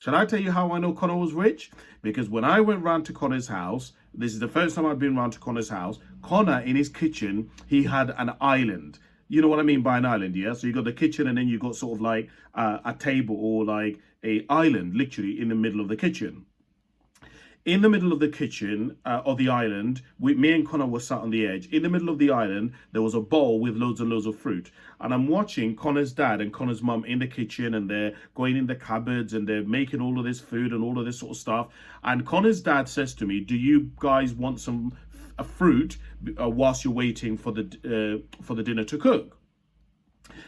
Shall I tell you how I know Connor was rich? Because when I went round to Connor's house, this is the first time I've been round to Connor's house. Connor, in his kitchen, he had an island. You know what I mean by an island, yeah? So you got the kitchen, and then you got sort of like a table, or like a island, literally in the middle of the kitchen. In the middle of the kitchen, of the island, me and Connor were sat on the edge. In the middle of the island, there was a bowl with loads and loads of fruit. And I'm watching Connor's dad and Connor's mum in the kitchen, and they're going in the cupboards and they're making all of this food and all of this sort of stuff. And Connor's dad says to me, "Do you guys want some fruit whilst you're waiting for the dinner to cook?"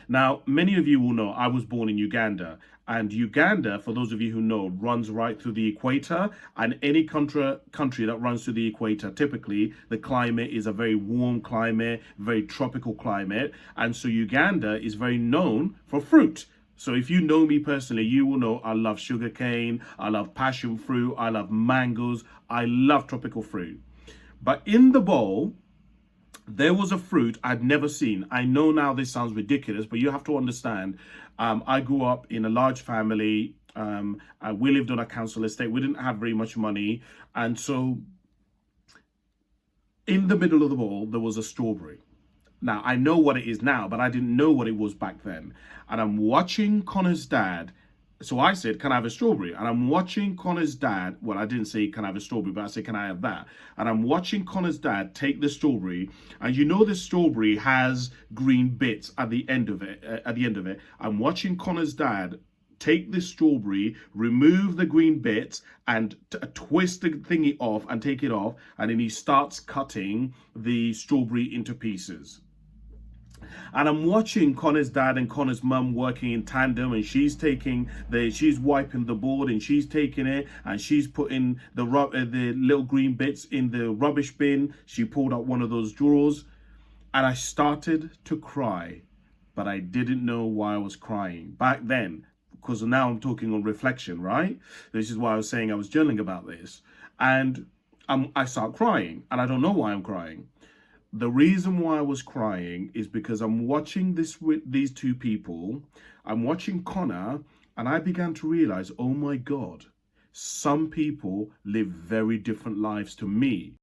Now, many of you will know I was born in Uganda, and Uganda, for those of you who know, runs right through the equator. And any country that runs through the equator, typically the climate is a very warm climate, very tropical climate. And so Uganda is very known for fruit. So if you know me personally, you will know I love sugarcane, I love passion fruit, I love mangoes, I love tropical fruit. But in the bowl, there was a fruit I'd never seen. I know now this sounds ridiculous, but you have to understand, I grew up in a large family. We lived on a council estate. We didn't have very much money. And so in the middle of the bowl, there was a strawberry. Now, I know what it is now, but I didn't know what it was back then. And I'm watching Connor's dad. So I said, "Can I have a strawberry?" And I'm watching Connor's dad. Well, I didn't say, "Can I have a strawberry?" But I said, "Can I have that?" And I'm watching Connor's dad take the strawberry. And you know, the strawberry has green bits at the end of it. I'm watching Connor's dad take this strawberry, remove the green bits, and twist the thingy off and take it off. And then he starts cutting the strawberry into pieces. And I'm watching Connor's dad and Connor's mum working in tandem, and she's wiping the board, and she's taking it, and she's putting the little green bits in the rubbish bin. She pulled out one of those drawers, and I started to cry, but I didn't know why I was crying back then, because now I'm talking on reflection, right? This is why I was saying I was journaling about this. And I start crying, and I don't know why I'm crying. The reason why I was crying is because I'm watching this with these two people. I'm watching Connor, and I began to realize, oh my God, some people live very different lives to me.